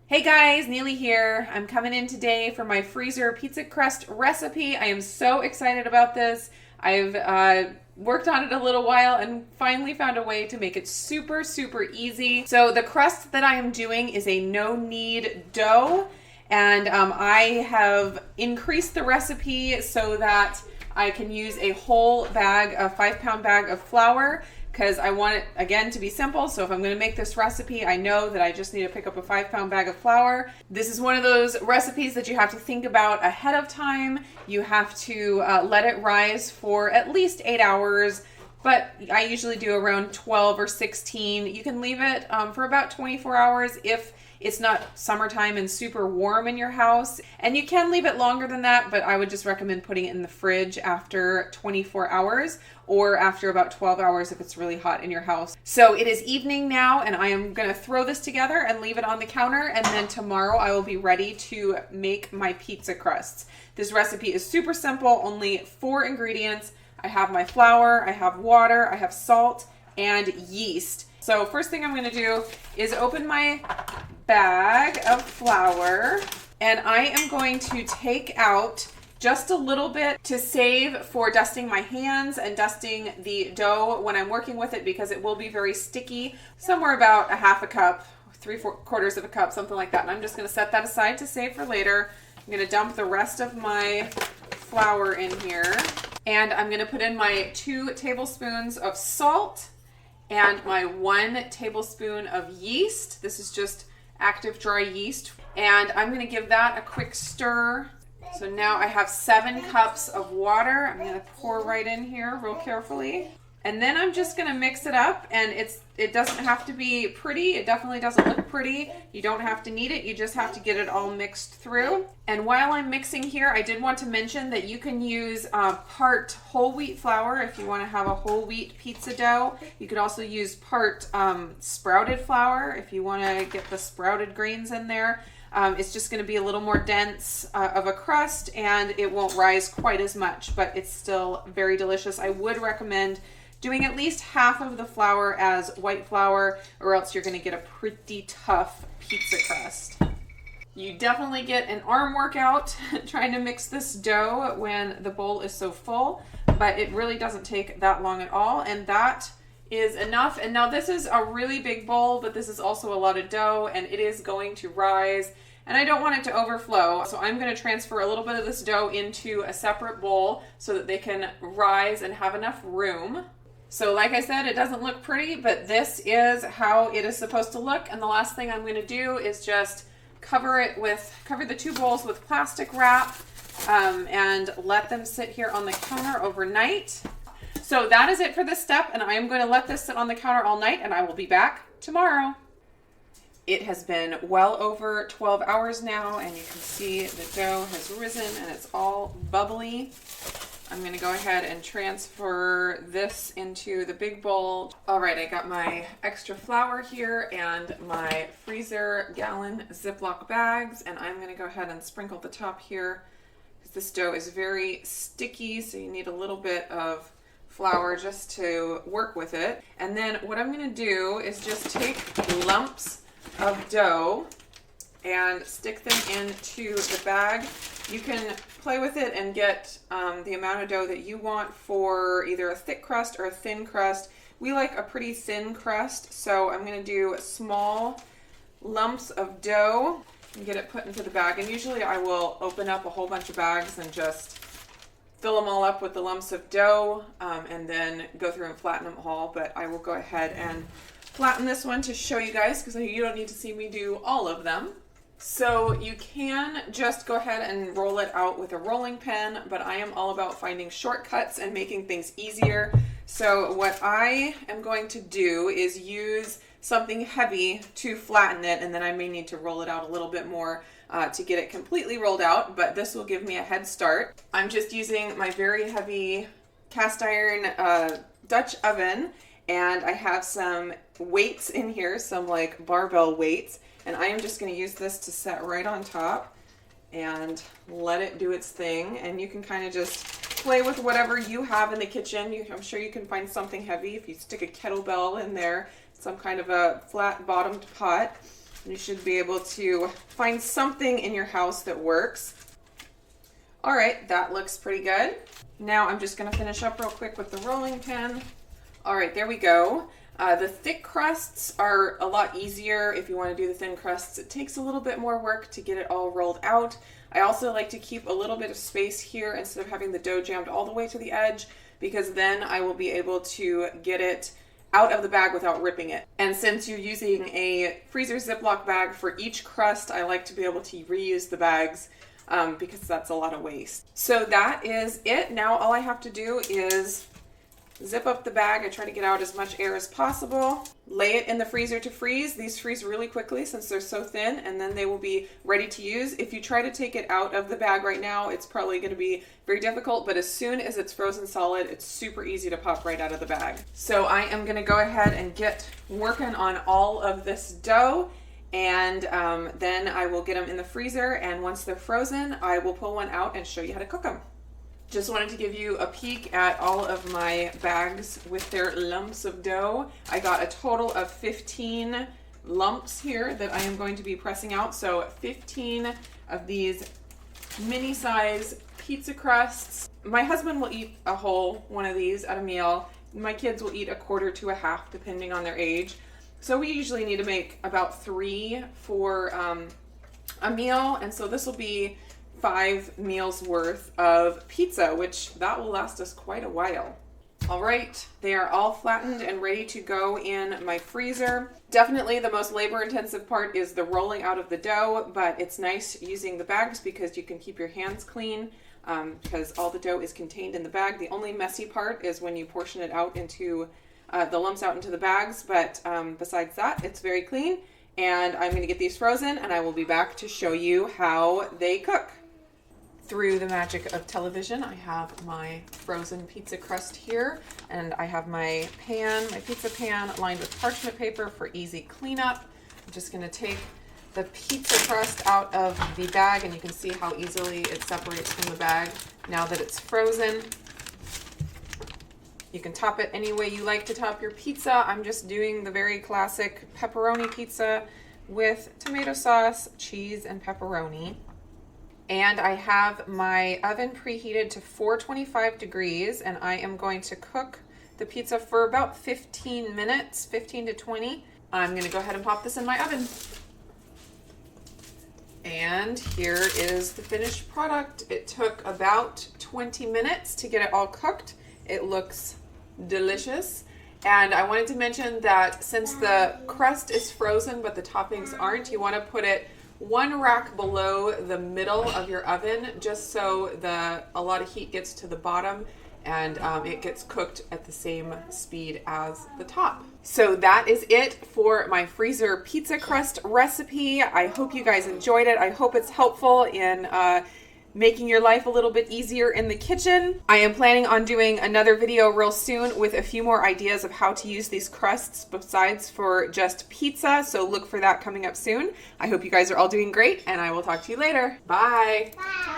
Hey guys, Neely here. I'm coming in today for my freezer pizza crust recipe. I am so excited about this. I've worked on it a little while and finally found a way to make it super easy. So the crust that I am doing is a no-knead dough, and I have increased the recipe so that I can use a whole bag, a 5-pound bag of flour, because I want it, again, to be simple. So if I'm going to make this recipe, I know that I just need to pick up a 5-pound bag of flour. This is one of those recipes that you have to think about ahead of time. You have to let it rise for at least 8 hours, but I usually do around 12 or 16. You can leave it for about 24 hours if it's not summertime and super warm in your house. And you can leave it longer than that, but I would just recommend putting it in the fridge after 24 hours or after about 12 hours if it's really hot in your house. So it is evening now, and I am gonna throw this together and leave it on the counter, and then tomorrow I will be ready to make my pizza crusts. This recipe is super simple, only 4 ingredients. I have my flour, I have water, I have salt, and yeast. So first thing I'm gonna do is open my bag of flour, and I am going to take out just a little bit to save for dusting my hands and dusting the dough when I'm working with it, because it will be very sticky. Somewhere about a half a cup, 3/4 of a cup, something like that. And I'm just going to set that aside to save for later. I'm going to dump the rest of my flour in here, and I'm going to put in my 2 tablespoons of salt and my 1 tablespoon of yeast. This is just active dry yeast, and I'm going to give that a quick stir. So now I have 7 cups of water. I'm going to pour right in here real carefully. And then I'm just going to mix it up, and it doesn't have to be pretty. It definitely doesn't look pretty. You don't have to knead it. You just have to get it all mixed through. And while I'm mixing here, I did want to mention that you can use part whole wheat flour if you want to have a whole wheat pizza dough. You could also use part sprouted flour if you want to get the sprouted grains in there. It's just going to be a little more dense of a crust, and it won't rise quite as much, but it's still very delicious. I would recommend doing at least half of the flour as white flour, or else you're going to get a pretty tough pizza crust. You definitely get an arm workout trying to mix this dough when the bowl is so full, but it really doesn't take that long at all, and that is enough. And now this is a really big bowl, but this is also a lot of dough, and it is going to rise, and I don't want it to overflow. So I'm going to transfer a little bit of this dough into a separate bowl so that they can rise and have enough room. So like I said, it doesn't look pretty, but this is how it is supposed to look. And the last thing I'm going to do is just cover the 2 bowls with plastic wrap and let them sit here on the counter overnight. So that is it for this step, and I am going to let this sit on the counter all night, and I will be back tomorrow. It has been well over 12 hours now, and you can see the dough has risen and it's all bubbly. I'm going to go ahead and transfer this into the big bowl. All right, I got my extra flour here and my freezer gallon Ziploc bags, and I'm going to go ahead and sprinkle the top here because this dough is very sticky, so you need a little bit of flour just to work with it. And then what I'm going to do is just take lumps of dough and stick them into the bag. You can play with it and get the amount of dough that you want for either a thick crust or a thin crust. We like a pretty thin crust, so I'm going to do small lumps of dough and get it put into the bag. And usually I will open up a whole bunch of bags and just fill them all up with the lumps of dough and then go through and flatten them all. But I will go ahead and flatten this one to show you guys, because you don't need to see me do all of them. So you can just go ahead and roll it out with a rolling pin, but I am all about finding shortcuts and making things easier. So what I am going to do is use something heavy to flatten it, and then I may need to roll it out a little bit more to get it completely rolled out, but this will give me a head start. I'm just using my very heavy cast iron Dutch oven, and I have some weights in here, some like barbell weights, and I am just going to use this to set right on top and let it do its thing. And you can kind of just play with whatever you have in the kitchen. I'm sure you can find something heavy if you stick a kettlebell in there, some kind of a flat bottomed pot. You should be able to find something in your house that works. All right, that looks pretty good. Now I'm just gonna finish up real quick with the rolling pin. All right, there we go. The thick crusts are a lot easier if you want to do the thin crusts. It takes a little bit more work to get it all rolled out. I also like to keep a little bit of space here instead of having the dough jammed all the way to the edge, because then I will be able to get it out of the bag without ripping it. And since you're using a freezer Ziploc bag for each crust, I like to be able to reuse the bags because that's a lot of waste. So that is it. Now all I have to do is zip up the bag. I try to get out as much air as possible. Lay it in the freezer to freeze. These freeze really quickly since they're so thin, and then they will be ready to use. If you try to take it out of the bag right now, it's probably going to be very difficult, but as soon as it's frozen solid, it's super easy to pop right out of the bag. So I am going to go ahead and get working on all of this dough, and then I will get them in the freezer, and once they're frozen, I will pull one out and show you how to cook them. Just wanted to give you a peek at all of my bags with their lumps of dough. I got a total of 15 lumps here that I am going to be pressing out. So 15 of these mini size pizza crusts. My husband will eat a whole one of these at a meal. My kids will eat a quarter to a half depending on their age. So we usually need to make about 3 for a meal. And so this will be 5 meals worth of pizza, which that will last us quite a while. All right, they are all flattened and ready to go in my freezer. Definitely the most labor intensive part is the rolling out of the dough, but it's nice using the bags because you can keep your hands clean because all the dough is contained in the bag. The only messy part is when you portion it out into the lumps out into the bags, but besides that, it's very clean. And I'm gonna get these frozen and I will be back to show you how they cook. Through the magic of television, I have my frozen pizza crust here, and I have my pizza pan lined with parchment paper for easy cleanup. I'm just gonna take the pizza crust out of the bag, and you can see how easily it separates from the bag now that it's frozen. You can top it any way you like to top your pizza. I'm just doing the very classic pepperoni pizza with tomato sauce, cheese, and pepperoni. And I have my oven preheated to 425 degrees, and I am going to cook the pizza for about 15 minutes, 15 to 20. I'm gonna go ahead and pop this in my oven. And here is the finished product. It took about 20 minutes to get it all cooked. It looks delicious. And I wanted to mention that since the crust is frozen but the toppings aren't, you wanna put it 1 rack below the middle of your oven, just so a lot of heat gets to the bottom and it gets cooked at the same speed as the top. So that is it for my freezer pizza crust recipe. I hope you guys enjoyed it. I hope it's helpful in making your life a little bit easier in the kitchen. I am planning on doing another video real soon with a few more ideas of how to use these crusts besides for just pizza, so look for that coming up soon. I hope you guys are all doing great, and I will talk to you later. Bye. Bye.